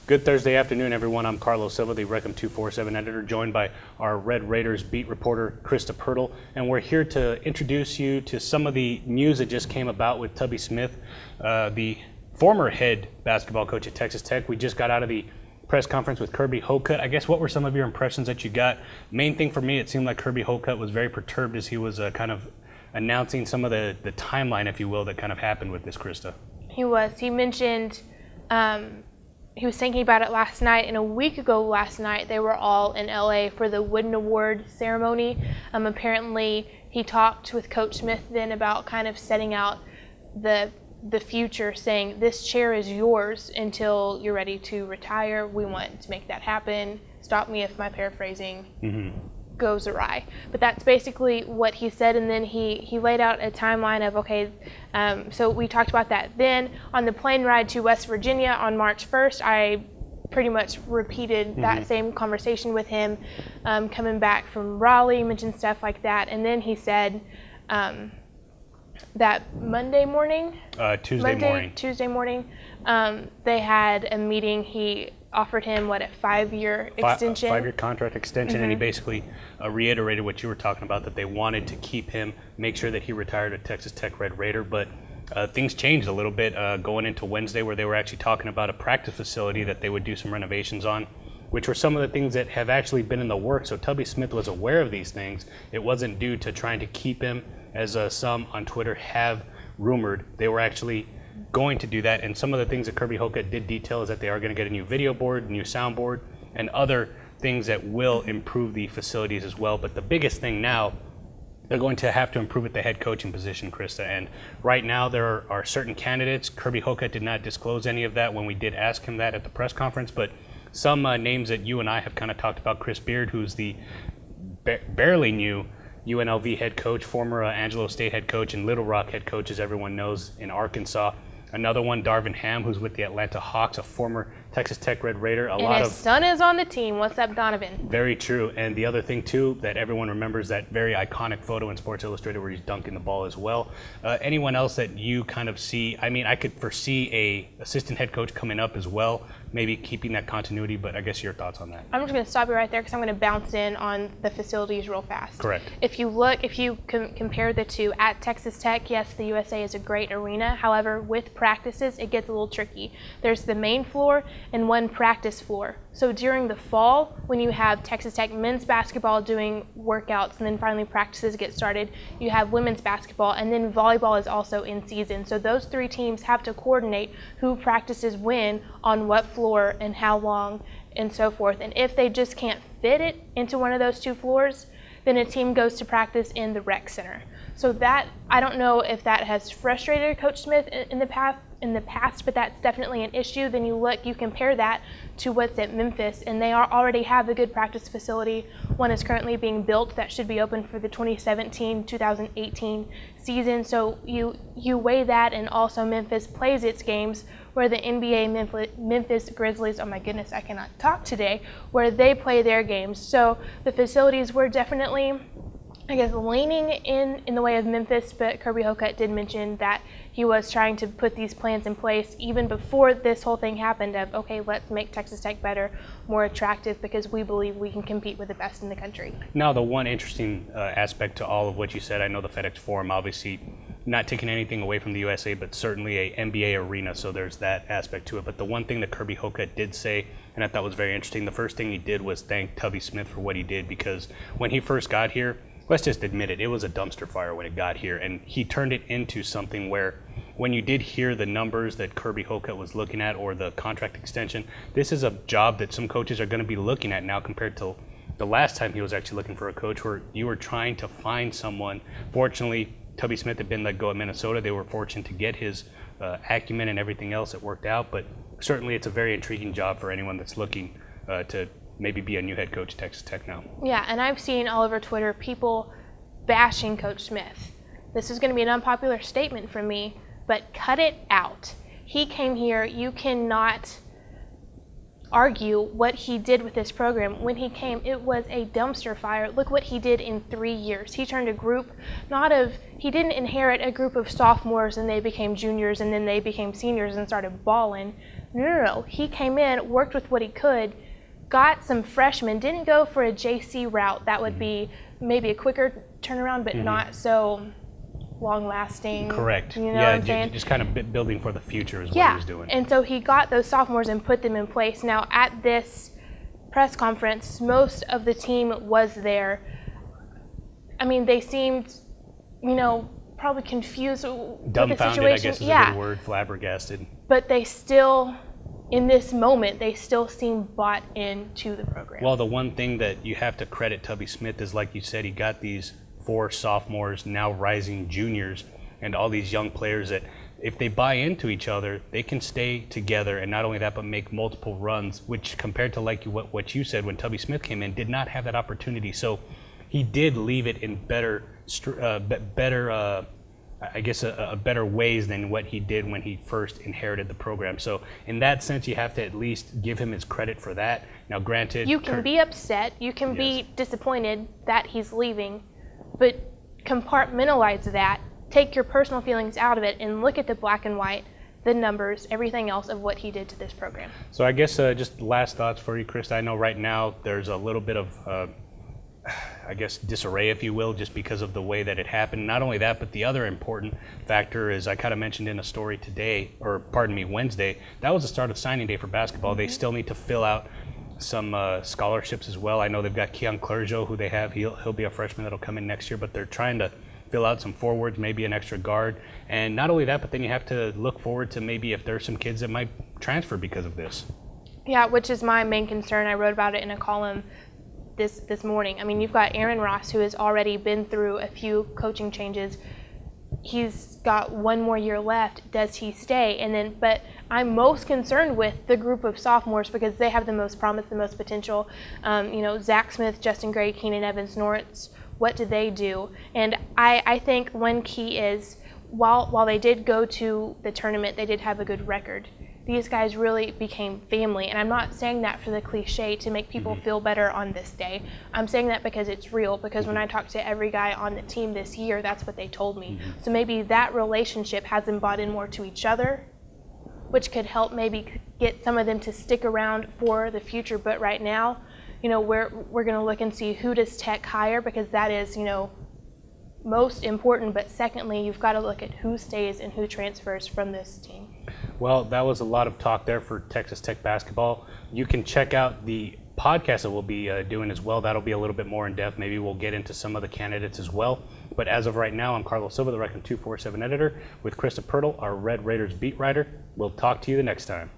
Good Thursday afternoon, everyone. I'm Carlos Silva, the Reckham 247 editor, joined by our Red Raiders beat reporter, Krista Pirtle. And we're here to introduce you to some of the news that just came about with Tubby Smith, the former head basketball coach at Texas Tech. We just got out of the press conference with Kirby Hocutt. I guess what were some of your impressions that you got? Main thing for me, it seemed like Kirby Hocutt was very perturbed as he was kind of announcing some of the timeline, if you will, that kind of happened with this, Krista. He was. He mentioned he was thinking about it last night, and a week ago last night they were all in LA for the Wooden Award ceremony. Apparently he talked with Coach Smith then about kind of setting out the future, saying this chair is yours until you're ready to retire. We want to make that happen. Stop me if my paraphrasing goes awry. But that's basically what he said, and then he laid out a timeline of, okay, so we talked about that. Then on the plane ride to West Virginia on March 1st, I pretty much repeated that same conversation with him, coming back from Raleigh, mentioned stuff like that. And then he said that Tuesday morning, they had a meeting. He offered him, a 5-year extension? 5-year contract extension, and he basically reiterated what you were talking about, that they wanted to keep him, make sure that he retired a Texas Tech Red Raider. But things changed a little bit going into Wednesday, where they were actually talking about a practice facility that they would do some renovations on, which were some of the things that have actually been in the works. So Tubby Smith was aware of these things. It wasn't due to trying to keep him, as some on Twitter have rumored. They were actually going to do that, and some of the things that Kirby Hocutt did detail is that they are going to get a new video board, new soundboard, and other things that will improve the facilities as well. But the biggest thing now, they're going to have to improve at the head coaching position, Krista. And right now there are certain candidates. Kirby Hocutt did not disclose any of that when we did ask him that at the press conference, but some names that you and I have kind of talked about: Chris Beard, who's the barely new UNLV head coach, former Angelo State head coach, and Little Rock head coach, as everyone knows, in Arkansas. Another one, Darvin Ham, who's with the Atlanta Hawks, a former Texas Tech Red Raider. His son is on the team. What's up, Donovan? Very true. And the other thing, too, that everyone remembers, that very iconic photo in Sports Illustrated where he's dunking the ball as well. Anyone else that you kind of see? I mean, I could foresee a assistant head coach coming up as well, maybe keeping that continuity, but I guess your thoughts on that. I'm just going to stop you right there because I'm going to bounce in on the facilities real fast. Correct. If you compare the two, at Texas Tech, yes, the USA is a great arena. However, with practices, it gets a little tricky. There's the main floor and one practice floor. So during the fall, when you have Texas Tech men's basketball doing workouts and then finally practices get started, you have women's basketball, and then volleyball is also in season. So those three teams have to coordinate who practices when, on what floor, and how long, and so forth. And if they just can't fit it into one of those two floors, then a team goes to practice in the rec center. So that, I don't know if that has frustrated Coach Smith in the past, but that's definitely an issue. Then you compare that to what's at Memphis, and they already have a good practice facility. One is currently being built that should be open for the 2017-2018 season. So you weigh that, and also Memphis plays its games where the NBA Memphis Grizzlies, oh my goodness, I cannot talk today, where they play their games. So the facilities were definitely, I guess, leaning in the way of Memphis, but Kirby Hocutt did mention that he was trying to put these plans in place even before this whole thing happened of, okay, let's make Texas Tech better, more attractive, because we believe we can compete with the best in the country. Now, the one interesting aspect to all of what you said, I know the FedEx Forum, obviously not taking anything away from the USA, but certainly a NBA arena, so there's that aspect to it. But the one thing that Kirby Hocutt did say, and I thought was very interesting, the first thing he did was thank Tubby Smith for what he did, because when he first got here, let's just admit it was a dumpster fire when it got here, and he turned it into something where when you did hear the numbers that Kirby Hocutt was looking at, or the contract extension, this is a job that some coaches are going to be looking at now compared to the last time he was actually looking for a coach, where you were trying to find someone. Fortunately, Tubby Smith had been let go at Minnesota. They were fortunate to get his acumen and everything else. It worked out, but certainly it's a very intriguing job for anyone that's looking to maybe be a new head coach at Texas Tech now. Yeah, and I've seen all over Twitter people bashing Coach Smith. This is going to be an unpopular statement from me, but cut it out. He came here. You cannot argue what he did with this program. When he came, it was a dumpster fire. Look what he did in 3 years. He turned a group, he didn't inherit a group of sophomores and they became juniors and then they became seniors and started balling. No. He came in, worked with what he could, got some freshmen, didn't go for a JC route. That would be maybe a quicker turnaround, but not so long-lasting. Correct. You know yeah, what I'm saying? Just kind of building for the future is what Yeah, he was doing. and so he got those sophomores and put them in place. Now, at this press conference, most of the team was there. I mean, they seemed, probably confused with the Dumbfounded, situation. I guess is yeah, a good word, flabbergasted. but they still, in this moment, they still seem bought into the program. Well, the one thing that you have to credit Tubby Smith is, like you said, he got these 4 sophomores, now rising juniors, and all these young players that if they buy into each other, they can stay together, and not only that, but make multiple runs, which compared to what you said when Tubby Smith came in, did not have that opportunity. So he did leave it in better ways than what he did when he first inherited the program. So in that sense, you have to at least give him his credit for that. Now, granted, you can be upset, you can be disappointed that he's leaving, but compartmentalize that, take your personal feelings out of it, and look at the black and white, the numbers, everything else of what he did to this program. So I guess just last thoughts for you, Chris. I know right now there's a little bit of disarray, if you will, just because of the way that it happened. Not only that, but the other important factor is, I kind of mentioned in a story Wednesday, that was the start of signing day for basketball. They still need to fill out some scholarships as well. I know they've got Keon Clergeau, who they have. He'll be a freshman that'll come in next year, but they're trying to fill out some forwards, maybe an extra guard. And not only that, but then you have to look forward to maybe if there's some kids that might transfer because of this. Yeah, which is my main concern. I wrote about it in a column this morning. I mean, you've got Aaron Ross, who has already been through a few coaching changes. He's got 1 more year left. Does he stay? But I'm most concerned with the group of sophomores because they have the most promise, the most potential. Zach Smith, Justin Gray, Keenan Evans, Norris. What do they do? And I think one key is, while they did go to the tournament, they did have a good record. These guys really became family, and I'm not saying that for the cliche to make people feel better on this day. I'm saying that because it's real, because when I talked to every guy on the team this year, that's what they told me. So maybe that relationship has them bought in more to each other, which could help maybe get some of them to stick around for the future. But right now, we're going to look and see who does Tech hire, because that is, most important. But secondly, you've got to look at who stays and who transfers from this team. Well, that was a lot of talk there for Texas Tech basketball. You can check out the podcast that we'll be doing as well. That'll be a little bit more in depth. Maybe we'll get into some of the candidates as well. But as of right now, I'm Carlos Silva, the Reckon 247 editor, with Krista Pirtle, our Red Raiders beat writer. We'll talk to you the next time.